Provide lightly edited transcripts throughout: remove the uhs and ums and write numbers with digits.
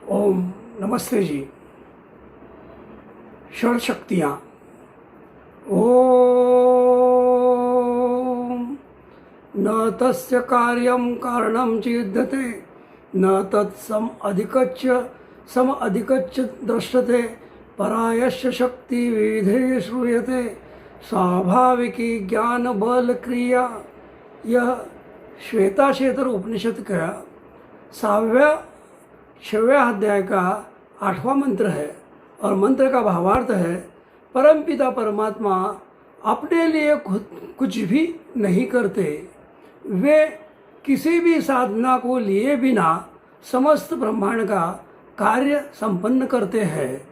ओम नमस्ते जी। षड शक्तियाँ। ओम न तस्य कार्यं कारणं चिद्यते न तत्सम अधिकच्च दृश्यते परायस्य शक्ति विविधे श्रूयते स्वाभाविकी ज्ञान बल क्रिया। यह श्वेताश्वेतर उपनिषद का 6वें अध्याय का 8वां मंत्र है और मंत्र का भावार्थ है, परमपिता परमात्मा अपने लिए खुद कुछ भी नहीं करते। वे किसी भी साधना को लिए बिना समस्त ब्रह्मांड का कार्य संपन्न करते हैं।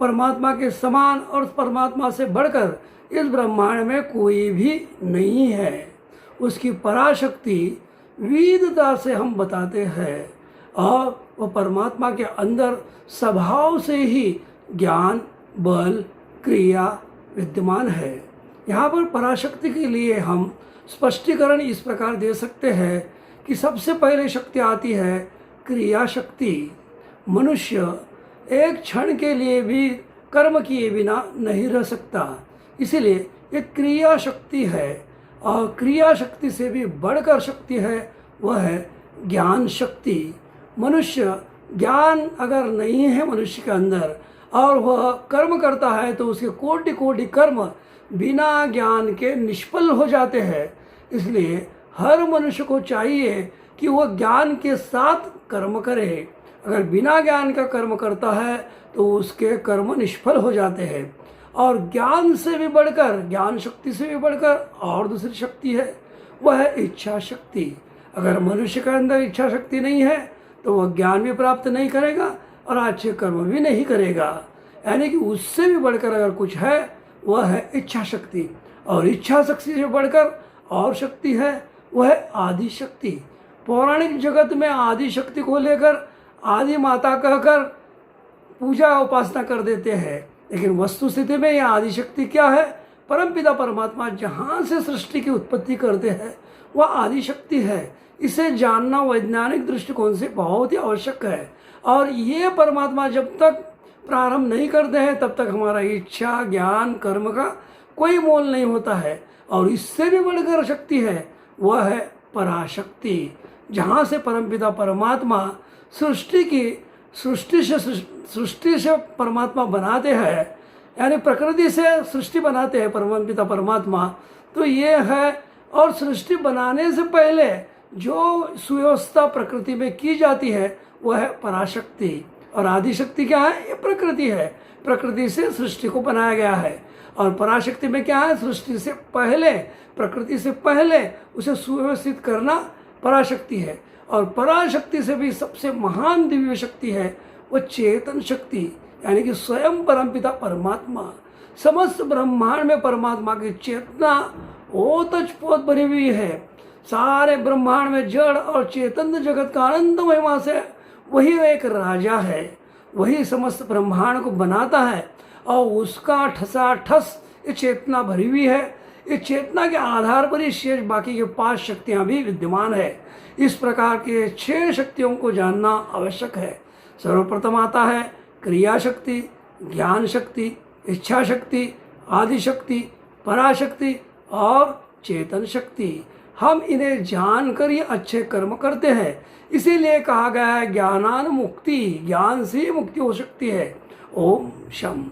परमात्मा के समान और परमात्मा से बढ़कर इस ब्रह्मांड में कोई भी नहीं है। उसकी पराशक्ति विविधता से हम बताते हैं और वह परमात्मा के अंदर स्वभाव से ही ज्ञान बल क्रिया विद्यमान है। यहाँ पर पराशक्ति के लिए हम स्पष्टीकरण इस प्रकार दे सकते हैं कि सबसे पहले शक्ति आती है क्रिया शक्ति। मनुष्य एक क्षण के लिए भी कर्म किए बिना नहीं रह सकता, इसलिए ये क्रिया शक्ति है। और क्रिया शक्ति से भी बढ़कर शक्ति है, वह है ज्ञान शक्ति। मनुष्य ज्ञान अगर नहीं है मनुष्य के अंदर और वह कर्म करता है तो उसके कोटि कोटि कर्म बिना ज्ञान के निष्फल हो जाते हैं। इसलिए हर मनुष्य को चाहिए कि वह ज्ञान के साथ कर्म करे। अगर बिना ज्ञान का कर्म करता है तो उसके कर्म निष्फल हो जाते हैं। और ज्ञान से भी बढ़कर, ज्ञान शक्ति से भी बढ़कर और दूसरी शक्ति है, वह है इच्छा शक्ति। अगर मनुष्य के अंदर इच्छा शक्ति नहीं है तो वह ज्ञान भी प्राप्त नहीं करेगा और अच्छे कर्म भी नहीं करेगा। यानी कि उससे भी बढ़कर अगर कुछ है वह है इच्छा शक्ति। और इच्छा शक्ति से बढ़कर और शक्ति है, वह है आदि शक्ति। पौराणिक जगत में आदि शक्ति को लेकर आदि माता कहकर पूजा उपासना कर देते हैं, लेकिन वस्तु स्थिति में यह आदि शक्ति क्या है? परमपिता परमात्मा जहाँ से सृष्टि की उत्पत्ति करते हैं वह आदि शक्ति है। इसे जानना वैज्ञानिक दृष्टिकोण से बहुत ही आवश्यक है। और ये परमात्मा जब तक प्रारंभ नहीं करते हैं तब तक हमारा इच्छा ज्ञान कर्म का कोई मोल नहीं होता है। और इससे भी बढ़कर शक्ति है, वह है पराशक्ति। जहाँ से परमपिता परमात्मा सृष्टि से परमात्मा बनाते हैं, यानी प्रकृति से सृष्टि बनाते हैं परमपिता परमात्मा, तो ये है। और सृष्टि बनाने से पहले जो सुव्यवस्था प्रकृति में की जाती है वह है पराशक्ति। और आदिशक्ति क्या है? ये प्रकृति है। प्रकृति से सृष्टि को बनाया गया है। और पराशक्ति में क्या है? सृष्टि से पहले, प्रकृति से पहले उसे सुव्यवस्थित करना पराशक्ति है। और पराशक्ति से भी सबसे महान दिव्य शक्ति है वह चेतन शक्ति, यानी कि स्वयं परमपिता परमात्मा। समस्त ब्रह्मांड में परमात्मा की चेतना ओतप्रोत भरी हुई है। सारे ब्रह्मांड में जड़ और चेतन जगत का अनंत महिमा से वही एक राजा है। वही समस्त ब्रह्मांड को बनाता है और उसका ठसाठस ये चेतना भरी हुई है। इस चेतना के आधार पर ही शेष बाकी के 5 शक्तियाँ भी विद्यमान है। इस प्रकार के 6 शक्तियों को जानना आवश्यक है। सर्वप्रथम आता है क्रिया शक्ति, ज्ञान शक्ति, इच्छा शक्ति, आदि शक्ति, पराशक्ति और चेतन शक्ति। हम इन्हें जानकर ही अच्छे कर्म करते हैं। इसीलिए कहा गया है ज्ञानान मुक्ति, ज्ञान से मुक्ति हो सकती है। ओम शम।